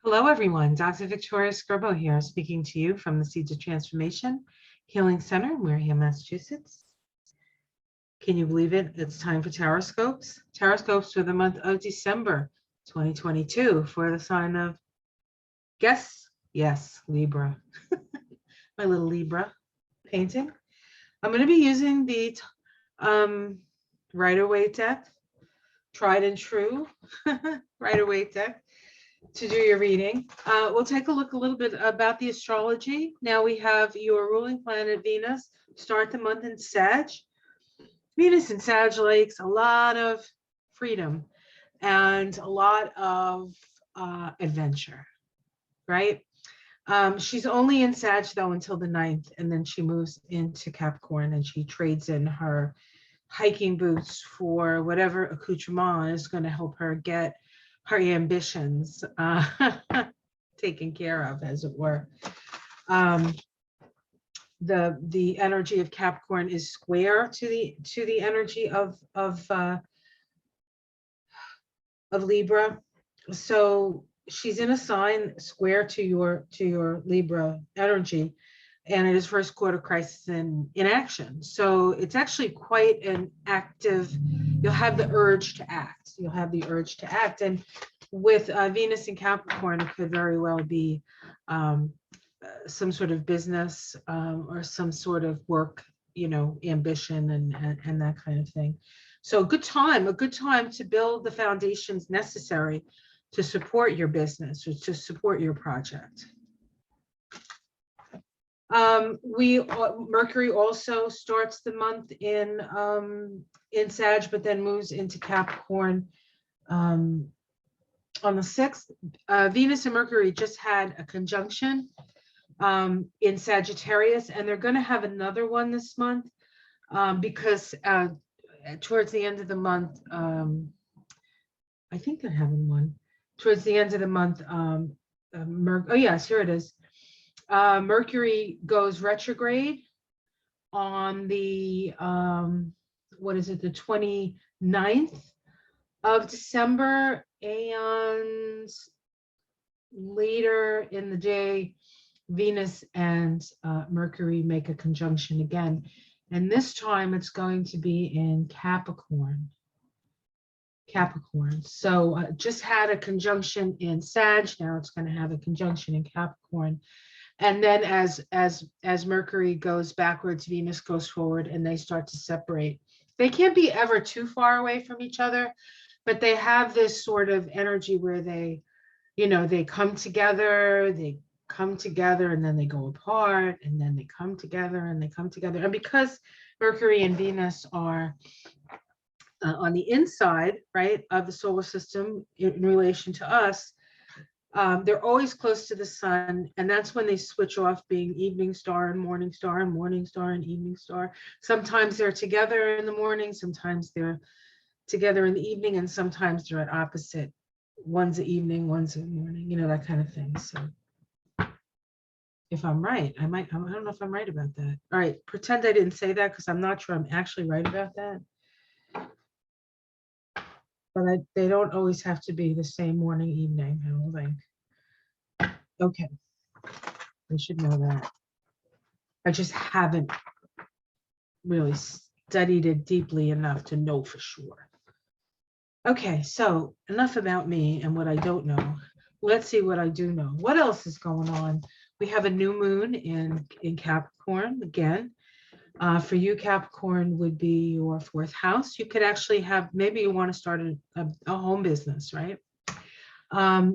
Hello, everyone. Dr. Victoria Scribo here, speaking to you from the Seeds of Transformation Healing Center in Wareham, Massachusetts. Can you believe it? It's time for Taroscopes. Taroscopes for the month of December 2022 for the sign of, guess? Yes, Libra. My little Libra painting. I'm going to be using the Rider Waite Deck, tried and true Rider Waite Deck, to do your reading. We'll take a look a little bit about the astrology. Now we have your ruling planet Venus start the month in Sag. Venus in Sag likes a lot of freedom and a lot of adventure, right? She's only in Sag though until the 9th, and then she moves into Capricorn and she trades in her hiking boots for whatever accoutrement is going to help her get her ambitions taken care of, as it were. The energy of Capricorn is square to the energy of Libra, so she's in a sign square to your Libra energy, and it is first quarter crisis in action. So it's actually quite an active. You'll have the urge to act. And with Venus in Capricorn, it could very well be some sort of business or some sort of work, ambition and that kind of thing. So a good time to build the foundations necessary to support your business or to support your project. Mercury also starts the month in Sag, but then moves into Capricorn on the 6th. Venus and Mercury just had a conjunction in Sagittarius, and they're going to have another one this month because towards the end of the month, I think they're having one towards the end of the month. Oh yes, here it is. Mercury goes retrograde on the the 29th of December, and later in the day Venus and Mercury make a conjunction again, and this time it's going to be in Capricorn. So just had a conjunction in Sag, now it's going to have a conjunction in Capricorn. And then as Mercury goes backwards, Venus goes forward, and they start to separate. They can't be ever too far away from each other, but they have this sort of energy where they come together, and then they go apart, and then they come together, and they come together. And because Mercury and Venus are on the inside, right, of the solar system in relation to us, they're always close to the sun, and that's when they switch off being evening star and morning star and morning star and evening star. Sometimes they're together in the morning, sometimes they're together in the evening, and sometimes they're at opposite. One's the evening, one's the morning, that kind of thing. So if I'm right, I don't know if I'm right about that. All right, pretend I didn't say that because I'm not sure I'm actually right about that. But they don't always have to be the same morning, evening, I don't think. Okay, I should know that. I just haven't really studied it deeply enough to know for sure. Okay, so enough about me and what I don't know. Let's see what I do know. What else is going on? We have a new moon in Capricorn again. For you, Capricorn would be your 4th house. You could actually have, maybe you want to start a home business, right?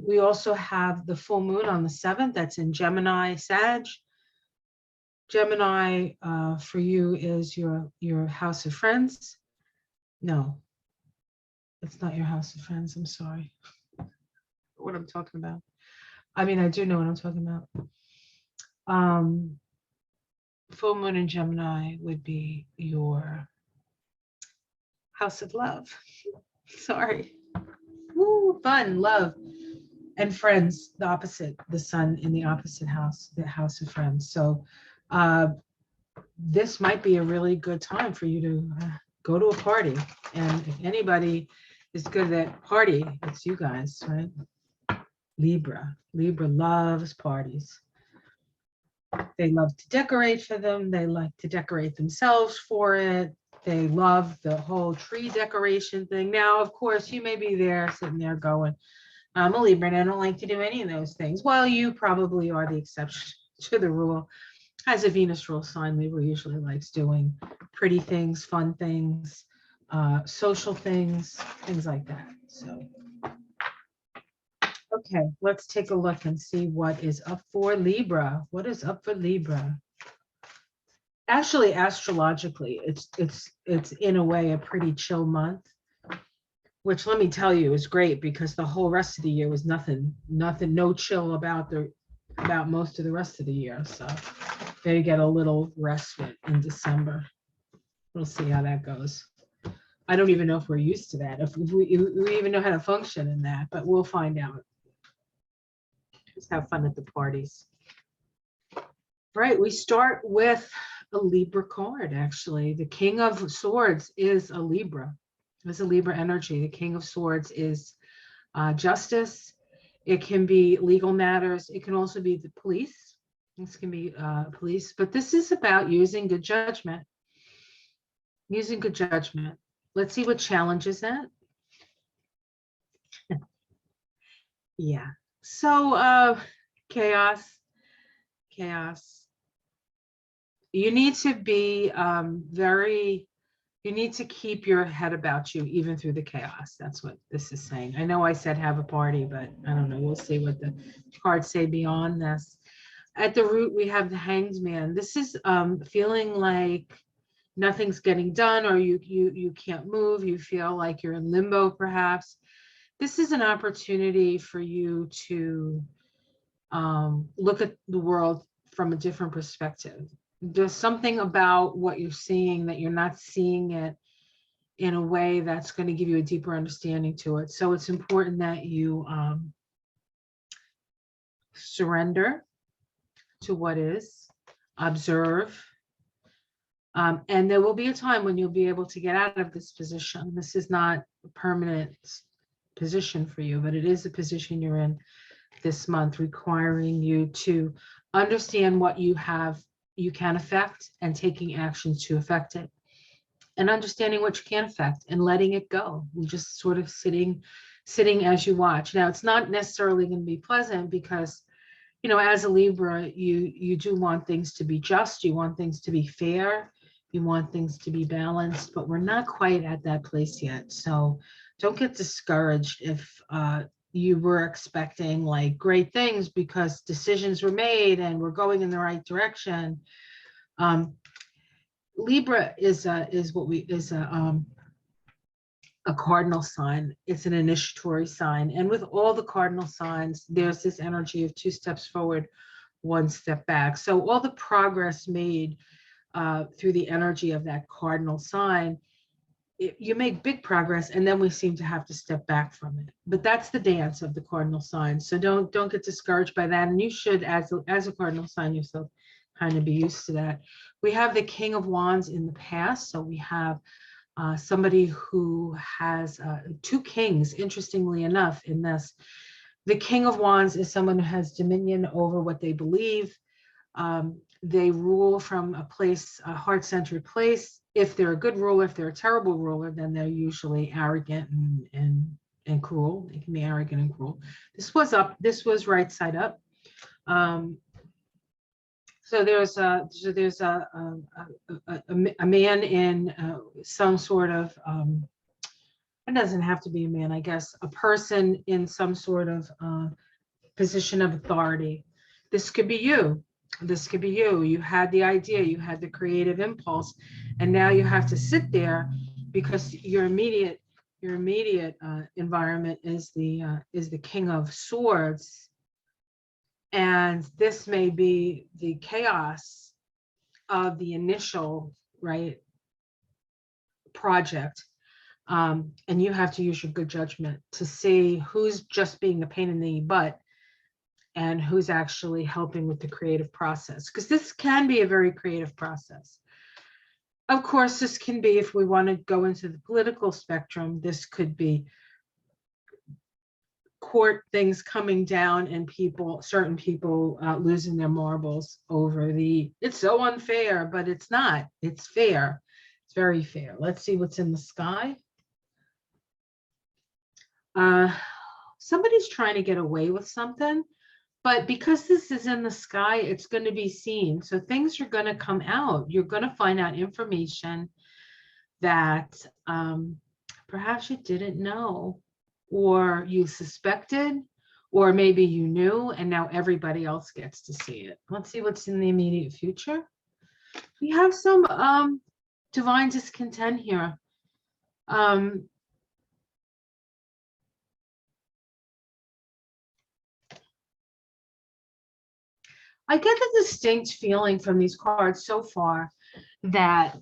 We also have the full moon on the 7th. That's in Gemini, Sag. Gemini for you is your house of friends. No, it's not your house of friends. I'm sorry. What I'm talking about. I mean, I do know what I'm talking about. Full moon in Gemini would be your house of love. Sorry. Woo, fun, love, and friends, the opposite, the sun in the opposite house, the house of friends. So this might be a really good time for you to go to a party. And if anybody is good at that party, it's you guys, right? Libra. Libra loves parties. They love to decorate for them. They like to decorate themselves for it. They love the whole tree decoration thing. Now, of course, you may be there sitting there going, I'm a Libra and I don't like to do any of those things. Well, you probably are the exception to the rule. As a Venus rule sign, Libra usually likes doing pretty things, fun things, social things, things like that. So, okay, let's take a look and see what is up for Libra. What is up for Libra? Actually, astrologically, it's in a way a pretty chill month, which let me tell you is great because the whole rest of the year was nothing, no chill about most of the rest of the year. So they get a little respite in December. We'll see how that goes. I don't even know if we're used to that, if we even know how to function in that, but we'll find out. Just have fun at the parties. Right, we start with a Libra card, actually. The King of Swords is a Libra. It's a Libra energy. The King of Swords is justice. It can be legal matters. It can also be the police. This can be police, but this is about using good judgment. Using good judgment. Let's see what challenges that. Yeah. So chaos. You need to be you need to keep your head about you even through the chaos. That's what this is saying. I know I said have a party, but I don't know. We'll see what the cards say beyond this. At the root, we have the Hanged Man. This is feeling like nothing's getting done, or you can't move. You feel like you're in limbo, perhaps. This is an opportunity for you to look at the world from a different perspective. There's something about what you're seeing that you're not seeing it in a way that's going to give you a deeper understanding to it. So it's important that you surrender to what is, observe, and there will be a time when you'll be able to get out of this position. This is not a permanent position for you, but it is a position you're in this month, requiring you to understand what you can affect and taking actions to affect it, and understanding what you can't affect and letting it go. We're just sort of sitting as you watch. Now, it's not necessarily going to be pleasant because, you know, as a Libra, you do want things to be just, you want things to be fair, you want things to be balanced, but we're not quite at that place yet. So don't get discouraged if you were expecting like great things because decisions were made and we're going in the right direction. Libra is a cardinal sign. It's an initiatory sign, and with all the cardinal signs, there's this energy of 2 steps forward, 1 step back. So all the progress made through the energy of that cardinal sign, you make big progress, and then we seem to have to step back from it. But that's the dance of the cardinal sign. So don't get discouraged by that. And you should, as a cardinal sign yourself, kind of be used to that. We have the King of Wands in the past. So we have somebody who has 2 kings, interestingly enough, in this. The King of Wands is someone who has dominion over what they believe. They rule from a place, a heart-centered place. If they're a good ruler, if they're a terrible ruler, then they're usually arrogant and cruel. They can be arrogant and cruel. This was right side up. So there's a man in some sort of, it doesn't have to be a man, I guess, a person in some sort of position of authority. This could be you. This could be you. You had the idea, you had the creative impulse, and now you have to sit there because your immediate environment is the King of Swords, and this may be the chaos of the initial project, and you have to use your good judgment to see who's just being a pain in the butt and who's actually helping with the creative process, because this can be a very creative process. Of course, this can be, if we want to go into the political spectrum, this could be court things coming down and certain people losing their marbles over it's so unfair, but it's not. It's fair. It's very fair. Let's see what's in the sky. Somebody's trying to get away with something, but because this is in the sky, it's going to be seen. So things are going to come out. You're going to find out information that perhaps you didn't know, or you suspected, or maybe you knew, and now everybody else gets to see it. Let's see what's in the immediate future. We have some divine discontent here. I get the distinct feeling from these cards so far that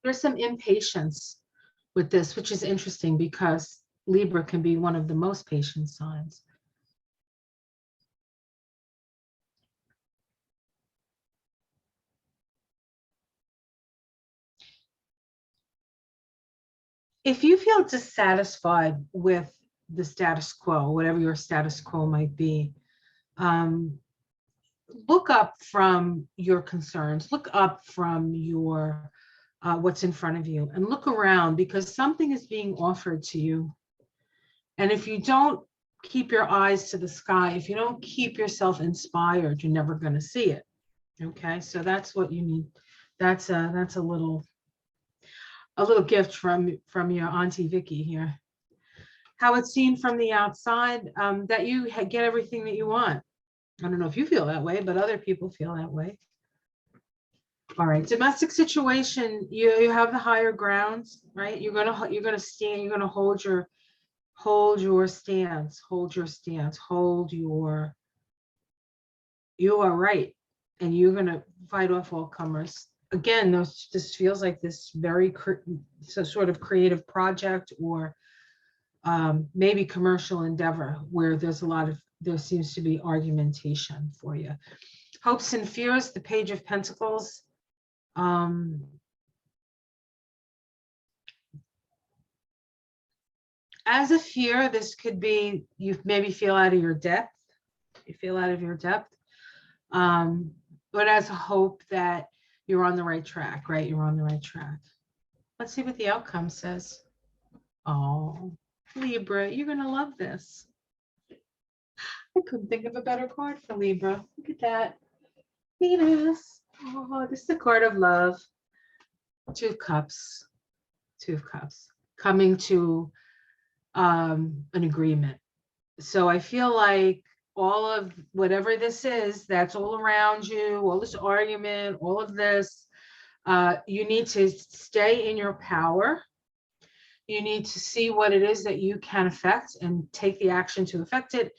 there's some impatience with this, which is interesting because Libra can be one of the most patient signs. If you feel dissatisfied with the status quo, whatever your status quo might be, look up from your concerns, look up from your what's in front of you, and look around, because something is being offered to you. And if you don't keep your eyes to the sky, if you don't keep yourself inspired, you're never going to see it. Okay, so that's what you need. That's a little gift from your Auntie Vicky here. How it's seen from the outside, that you get everything that you want. I don't know if you feel that way, but other people feel that way. All right, domestic situation, you have the higher grounds, right? You're gonna stand, you're gonna hold your stance, you are right, and you're gonna fight off all comers. Again, this feels like this very sort of creative project, or maybe commercial endeavor where there seems to be argumentation for you. Hopes and fears, the Page of Pentacles. As a fear, this could be you maybe feel out of your depth. You feel out of your depth. But as a hope that you're on the right track, right? You're on the right track. Let's see what the outcome says. Oh, Libra, you're going to love this. I couldn't think of a better card for Libra. Look at that. Venus. Oh, this is a card of love. Two of Cups. Coming to an agreement. So I feel like all of whatever this is, that's all around you, all this argument, all of this, you need to stay in your power. You need to see what it is that you can affect and take the action to affect it.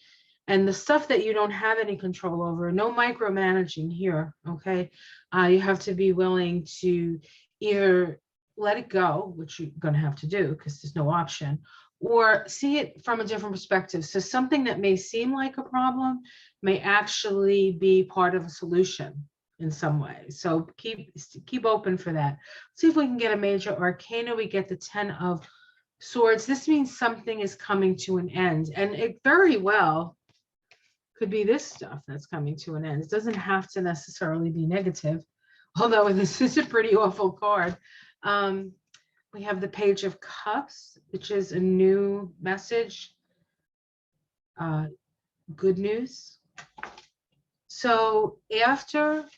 And the stuff that you don't have any control over, no micromanaging here, okay? You have to be willing to either let it go, which you're going to have to do because there's no option, or see it from a different perspective. So something that may seem like a problem may actually be part of a solution in some way. So keep open for that. See if we can get a major arcana. We get the 10 of Swords. This means something is coming to an end, and it very well could be this stuff that's coming to an end. It doesn't have to necessarily be negative, although this is a pretty awful card. We have the Page of Cups, which is a new message, good news. So after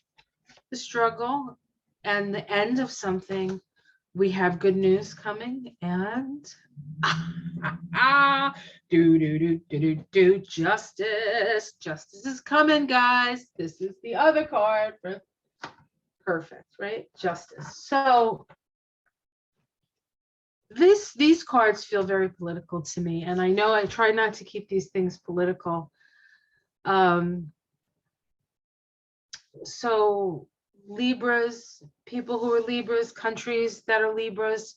the struggle and the end of something, we have good news coming, and justice. Justice is coming, guys. This is the other card. Perfect, right? Justice. So these cards feel very political to me, and I know I try not to keep these things political. So Libras, people who are Libras, countries that are Libras.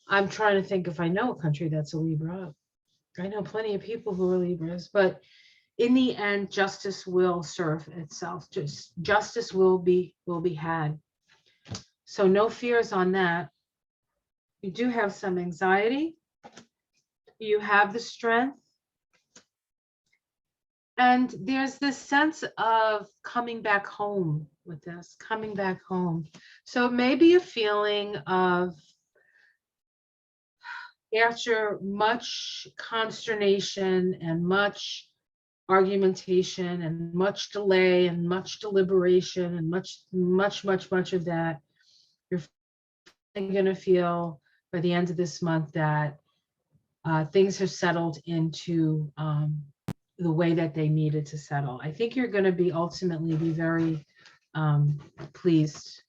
I'm trying to think if I know a country that's a Libra. I know plenty of people who are Libras, but in the end, justice will serve itself. Justice will be had. So no fears on that. You do have some anxiety. You have the strength. And there's this sense of coming back home with this, coming back home. So maybe a feeling of, after much consternation and much argumentation and much delay and much deliberation and much of that, you're going to feel by the end of this month that things have settled into the way that they needed to settle. I think you're going to be ultimately be very pleased,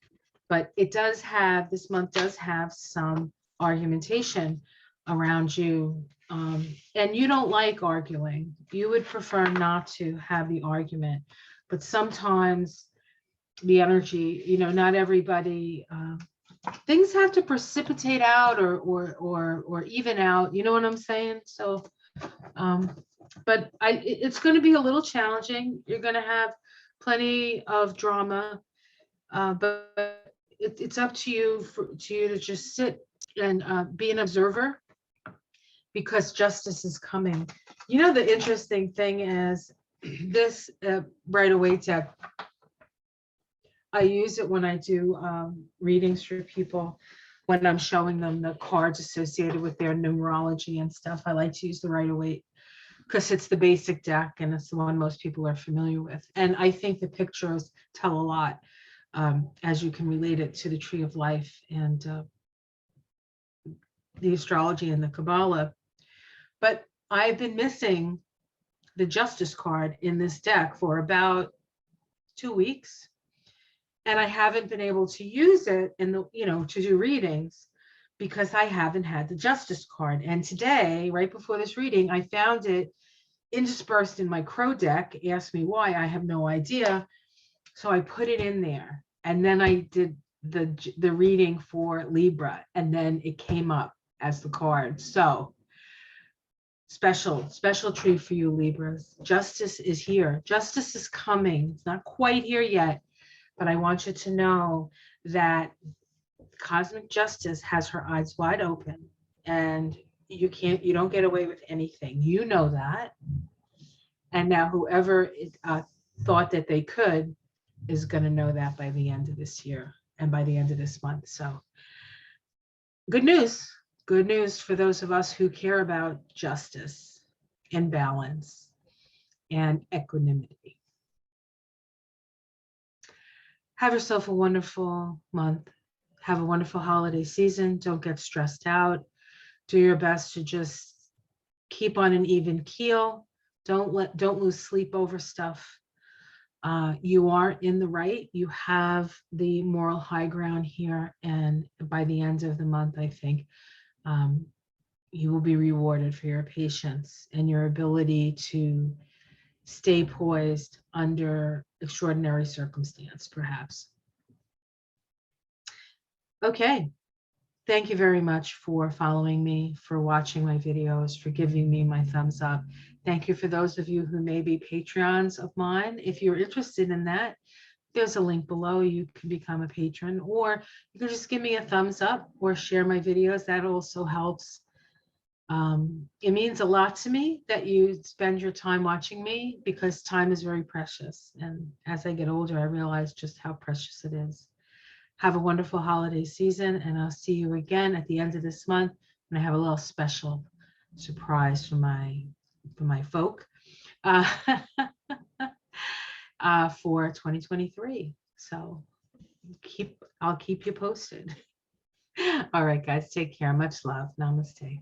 but it does have, this month does have some argumentation around you. And you don't like arguing. You would prefer not to have the argument, but sometimes the energy, you know, not everybody, things have to precipitate out or even out, you know what I'm saying? So, but it's going to be a little challenging. You're going to have plenty of drama, but it's up to you to just sit and be an observer, because justice is coming. You know, the interesting thing is this Rider Waite Deck, I use it when I do readings for people, when I'm showing them the cards associated with their numerology and stuff. I like to use the Rider Waite because it's the basic deck and it's the one most people are familiar with. And I think the pictures tell a lot, as you can relate it to the Tree of Life and the astrology and the Kabbalah. But I've been missing the Justice card in this deck for about 2 weeks. And I haven't been able to use it in the, you know, to do readings because I haven't had the Justice card. And today, right before this reading, I found it interspersed in my Crow deck. Ask me why, I have no idea. So I put it in there. And then I did the reading for Libra, and then it came up as the card. So special treat for you, Libras. Justice is here. Justice is coming. It's not quite here yet, but I want you to know that cosmic justice has her eyes wide open, and you don't get away with anything. You know that. And now whoever thought that they could is going to know that by the end of this year and by the end of this month. So good news for those of us who care about justice and balance and equanimity. Have yourself a wonderful month. Have a wonderful holiday season. Don't get stressed out. Do your best to just keep on an even keel. Don't lose sleep over stuff. You are in the right. You have the moral high ground here. And by the end of the month, I think you will be rewarded for your patience and your ability to stay poised under extraordinary circumstance, perhaps. Okay. Thank you very much for following me, for watching my videos, for giving me my thumbs up. Thank you for those of you who may be Patreons of mine. If you're interested in that, there's a link below. You can become a patron, or you can just give me a thumbs up or share my videos. That also helps. It means a lot to me that you spend your time watching me, because time is very precious. And as I get older, I realize just how precious it is. Have a wonderful holiday season, and I'll see you again at the end of this month when I have a little special surprise for my folk for 2023. So I'll keep you posted. All right, guys, take care. Much love. Namaste.